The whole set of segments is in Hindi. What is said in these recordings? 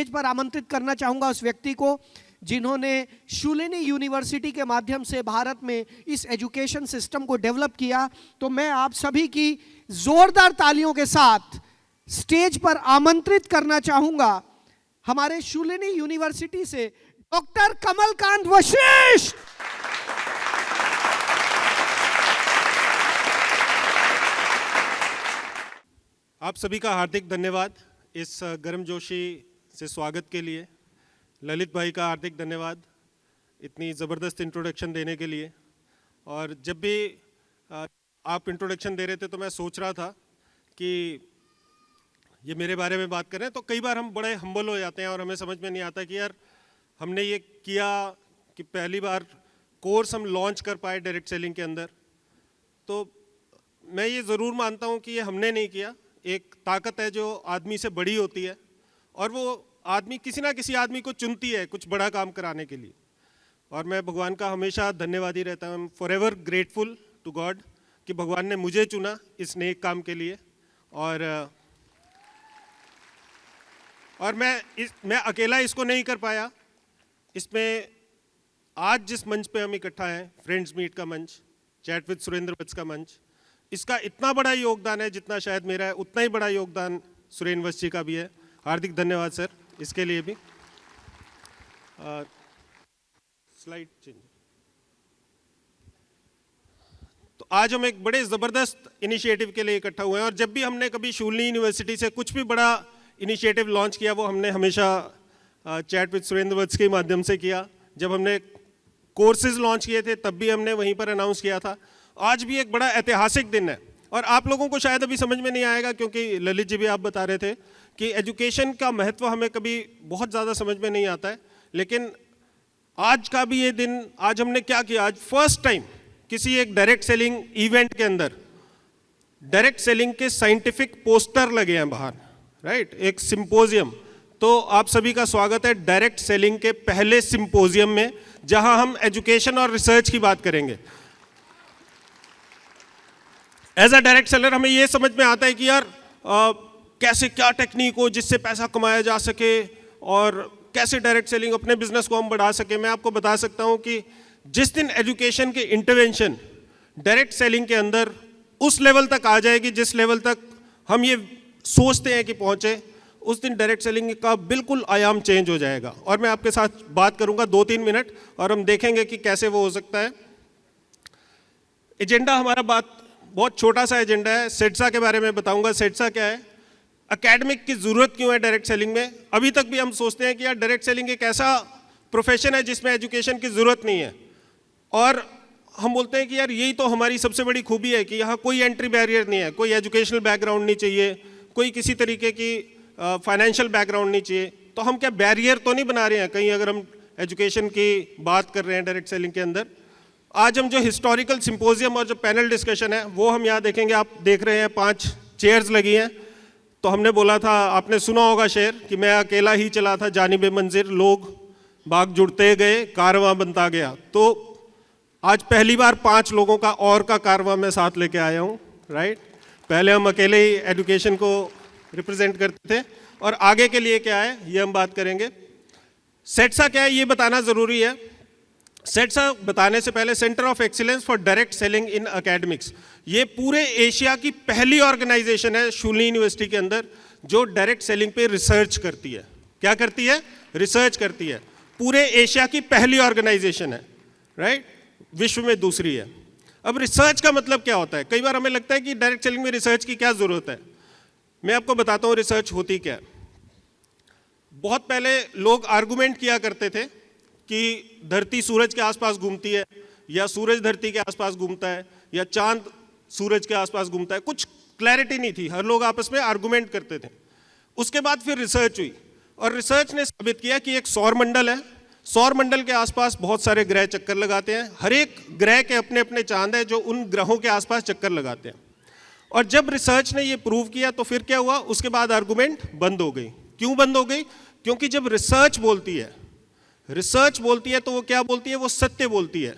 स्टेज पर आमंत्रित करना चाहूँगा उस व्यक्ति को जिन्होंने शूलिनी यूनिवर्सिटी के माध्यम से भारत में इस एजुकेशन सिस्टम को डेवलप किया। तो मैं आप सभी की जोरदार तालियों के साथ स्टेज पर आमंत्रित करना चाहूँगा हमारे शूलिनी यूनिवर्सिटी से डॉक्टर कमलकांत वशिष्ठ। आप सभी का हार्दिक धन्यवाद इस गर्मजोशी से स्वागत के लिए। ललित भाई का हार्दिक धन्यवाद इतनी ज़बरदस्त इंट्रोडक्शन देने के लिए। और जब भी आप इंट्रोडक्शन दे रहे थे तो मैं सोच रहा था कि ये मेरे बारे में बात कर रहे हैं, तो कई बार हम बड़े हम्बल हो जाते हैं और हमें समझ में नहीं आता कि यार हमने ये किया कि पहली बार कोर्स हम लॉन्च कर पाए डायरेक्ट सेलिंग के अंदर। तो मैं ये ज़रूर मानता हूँ कि ये हमने नहीं किया, एक ताकत है जो आदमी से बड़ी होती है और वो आदमी किसी ना किसी आदमी को चुनती है कुछ बड़ा काम कराने के लिए। और मैं भगवान का हमेशा धन्यवादी रहता हूँ, फॉरएवर ग्रेटफुल टू गॉड कि भगवान ने मुझे चुना इस नेक काम के लिए। और मैं अकेला इसको नहीं कर पाया। इसमें आज जिस मंच पे हम इकट्ठा हैं, फ्रेंड्स मीट का मंच, चैट विद सुरेंद्र वत्स का मंच, इसका इतना बड़ा योगदान है जितना शायद मेरा है, उतना ही बड़ा योगदान सुरेंद्र वत्स जी का भी है। हार्दिक धन्यवाद सर इसके लिए भी। Slide change. तो आज हम एक बड़े ज़बरदस्त इनिशिएटिव के लिए इकट्ठा हुए हैं और जब भी हमने कभी शूलिनी यूनिवर्सिटी से कुछ भी बड़ा इनिशिएटिव लॉन्च किया वो हमने हमेशा चैट विद सुरेंद्र वत्स के माध्यम से किया। जब हमने कोर्सेज लॉन्च किए थे तब भी हमने वहीं पर अनाउंस किया था। आज भी एक बड़ा ऐतिहासिक दिन है और आप लोगों को शायद अभी समझ में नहीं आएगा क्योंकि ललित जी भी आप बता रहे थे कि एजुकेशन का महत्व हमें कभी बहुत ज़्यादा समझ में नहीं आता है। लेकिन आज का भी ये दिन, आज हमने क्या किया, आज फर्स्ट टाइम किसी एक डायरेक्ट सेलिंग इवेंट के अंदर डायरेक्ट सेलिंग के साइंटिफिक पोस्टर लगे हैं बाहर, राइट, एक सिंपोजियम। तो आप सभी का स्वागत है डायरेक्ट सेलिंग के पहले सिंपोजियम में जहां हम एजुकेशन और रिसर्च की बात करेंगे। एज अ डायरेक्ट सेलर हमें ये समझ में आता है कि यार कैसे क्या टेक्निक हो जिससे पैसा कमाया जा सके और कैसे डायरेक्ट सेलिंग अपने बिजनेस को हम बढ़ा सके। मैं आपको बता सकता हूं कि जिस दिन एजुकेशन के इंटरवेंशन डायरेक्ट सेलिंग के अंदर उस लेवल तक आ जाएगी जिस लेवल तक हम ये सोचते हैं कि पहुंचे, उस दिन डायरेक्ट सेलिंग का बिल्कुल आयाम चेंज हो जाएगा। और मैं आपके साथ बात करूंगा 2-3 मिनट और हम देखेंगे कि कैसे वो हो सकता है। एजेंडा हमारा बहुत छोटा सा एजेंडा है। सेट्सा के बारे में बताऊंगा। सेट्सा क्या है, एकेडमिक की ज़रूरत क्यों है डायरेक्ट सेलिंग में। अभी तक भी हम सोचते हैं कि यार डायरेक्ट सेलिंग एक ऐसा प्रोफेशन है जिसमें एजुकेशन की ज़रूरत नहीं है और हम बोलते हैं कि यार यही तो हमारी सबसे बड़ी खूबी है कि यहाँ कोई एंट्री बैरियर नहीं है, कोई एजुकेशनल बैकग्राउंड नहीं चाहिए, कोई किसी तरीके की फाइनेंशियल बैकग्राउंड नहीं चाहिए। तो हम क्या बैरियर तो नहीं बना रहे हैं कहीं अगर हम एजुकेशन की बात कर रहे हैं डायरेक्ट सेलिंग के अंदर। आज हम जो हिस्टोरिकल सिंपोजियम और जो पैनल डिस्कशन है वो हम यहाँ देखेंगे। आप देख रहे हैं 5 चेयर्स लगी हैं। तो हमने बोला था, आपने सुना होगा शेर कि मैं अकेला ही चला था जानिबे मंजिर, लोग बाग जुड़ते गए कारवां बनता गया। तो आज पहली बार 5 लोगों का और का कारवां मैं साथ लेके आया हूँ, राइट। पहले हम अकेले ही एजुकेशन को रिप्रेजेंट करते थे और आगे के लिए क्या है ये हम बात करेंगे। सेट्सा क्या है ये बताना ज़रूरी है। सेट्सा बताने से पहले centre of excellence for direct selling in academics, ये पूरे एशिया की पहली ऑर्गेनाइजेशन है शूलिनी यूनिवर्सिटी के अंदर जो डायरेक्ट सेलिंग पे रिसर्च करती है। क्या करती है? रिसर्च करती है। पूरे एशिया की पहली ऑर्गेनाइजेशन है, राइट, विश्व में दूसरी है। अब रिसर्च का मतलब क्या होता है? कई बार हमें लगता है कि डायरेक्ट सेलिंग में रिसर्च की क्या जरूरत है। मैं आपको बताता हूँ रिसर्च होती क्या है। बहुत पहले लोग आर्गुमेंट किया करते थे कि धरती सूरज के आसपास घूमती है या सूरज धरती के आसपास घूमता है या चांद सूरज के आसपास घूमता है। कुछ क्लैरिटी नहीं थी, हर लोग आपस में आर्गुमेंट करते थे। उसके बाद फिर रिसर्च हुई और रिसर्च ने साबित किया कि एक सौर मंडल है, सौर मंडल के आसपास बहुत सारे ग्रह चक्कर लगाते हैं, हर एक ग्रह के अपने अपने चांद है जो उन ग्रहों के आसपास चक्कर लगाते हैं। और जब रिसर्च ने ये प्रूव किया तो फिर क्या हुआ, उसके बाद आर्गुमेंट बंद हो गई। क्यों बंद हो गई? क्योंकि जब रिसर्च बोलती है तो वो क्या बोलती है? वो सत्य बोलती है।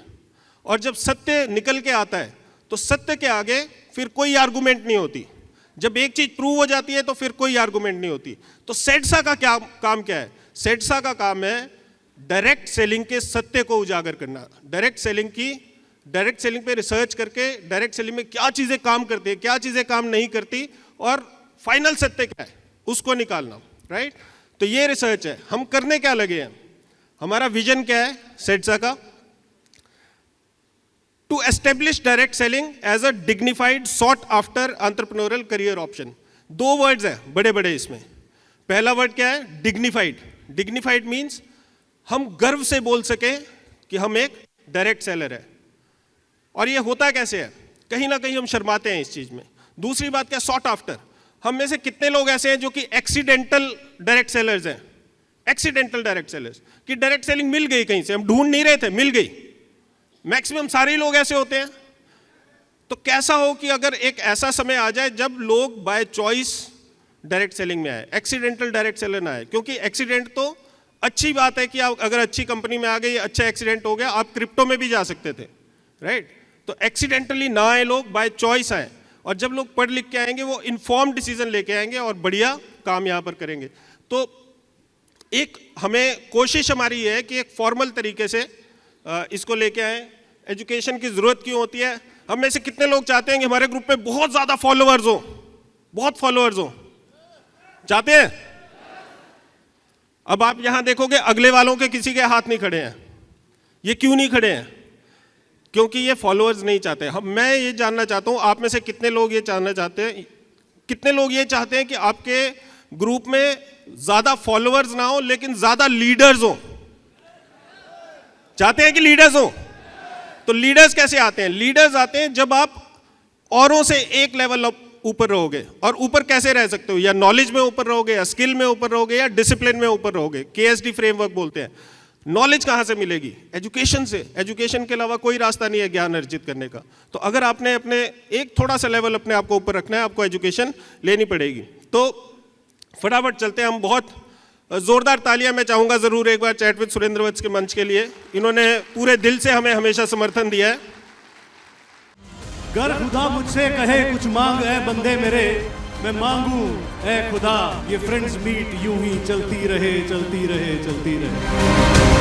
और जब सत्य निकल के आता है तो सत्य के आगे फिर कोई आर्गुमेंट नहीं होती। जब एक चीज प्रूव हो जाती है तो फिर कोई आर्गुमेंट नहीं होती। तो सेट्सा का क्या काम क्या है? सेट्सा का काम है डायरेक्ट सेलिंग के सत्य को उजागर करना, डायरेक्ट सेलिंग पे रिसर्च करके डायरेक्ट सेलिंग में क्या चीजें काम करती है, क्या चीजें काम नहीं करती और फाइनल सत्य क्या है उसको निकालना, राइट। तो ये रिसर्च है। हम करने क्या लगे हैं, हमारा विजन क्या है सेट्सा का, to establish direct selling as a dignified sought after entrepreneurial career option. 2 words हैं बड़े बड़े इसमें। पहला वर्ड क्या है, डिग्निफाइड। डिग्निफाइड मीन्स हम गर्व से बोल सके कि हम एक डायरेक्ट सेलर है। और ये होता कैसे है, कहीं ना कहीं हम शर्माते हैं इस चीज में। दूसरी बात क्या, सॉट आफ्टर। हम में से कितने लोग ऐसे हैं जो कि एक्सीडेंटल डायरेक्ट सेलर्स हैं, एक्सीडेंटल डायरेक्ट सेलर्स, कि डायरेक्ट सेलिंग मिल गई कहीं से, हम ढूंढ नहीं रहे थे, मिल गई। मैक्सिमम सारे लोग ऐसे होते हैं। तो कैसा हो कि अगर एक ऐसा समय आ जाए जब लोग बाय चॉइस डायरेक्ट सेलिंग में आए, एक्सीडेंटल डायरेक्ट सेलर ना आए। क्योंकि एक्सीडेंट तो अच्छी बात है कि आप अगर अच्छी कंपनी में आ गए, अच्छा एक्सीडेंट हो गया, आप क्रिप्टो में भी जा सकते थे, राइट। तो एक्सीडेंटली ना आए लोग, बाय चॉइस आए। और जब लोग पढ़ लिख के आएंगे वो इन्फॉर्म्ड डिसीजन लेके आएंगे और बढ़िया काम यहाँ पर करेंगे। तो एक हमें कोशिश हमारी है कि एक फॉर्मल तरीके से इसको लेके आए। एजुकेशन की जरूरत क्यों होती है, हम में से कितने लोग चाहते हैं कि हमारे ग्रुप में बहुत ज्यादा फॉलोअर्स हो, बहुत फॉलोअर्स हो, चाहते हैं? अब आप यहां देखोगे अगले वालों के किसी के हाथ नहीं खड़े हैं। ये क्यों नहीं खड़े हैं, क्योंकि ये फॉलोअर्स नहीं चाहते। मैं ये जानना चाहता हूं आप में से कितने लोग ये जानना चाहते हैं, कितने लोग ये चाहते हैं कि आपके ग्रुप में ज्यादा फॉलोअर्स ना हो लेकिन ज्यादा लीडर्स हो? चाहते हैं कि लीडर्स हो? तो लीडर्स कैसे आते हैं, लीडर्स आते हैं जब आप औरों से एक लेवल ऊपर रहोगे। और ऊपर कैसे रह सकते हो, या नॉलेज में ऊपर रहोगे, या स्किल में ऊपर रहोगे, या डिसिप्लिन में ऊपर रहोगे। KSD फ्रेमवर्क बोलते हैं। नॉलेज कहां से मिलेगी, एजुकेशन से। एजुकेशन के अलावा कोई रास्ता नहीं है ज्ञान अर्जित करने का। तो अगर आपने अपने एक थोड़ा सा लेवल अपने आप को ऊपर रखना है, आपको एजुकेशन लेनी पड़ेगी। तो फटाफट चलते हैं हम। बहुत जोरदार तालियां मैं चाहूंगा जरूर एक बार चैट विद सुरेंद्र वत्स के मंच के लिए। इन्होंने पूरे दिल से हमें हमेशा समर्थन दिया है। गर खुदा मुझसे कहे कुछ मांग है बंदे मेरे, मैं मांगू ए खुदा ये फ्रेंड्स मीट यूं ही चलती रहे, चलती रहे, चलती रहे।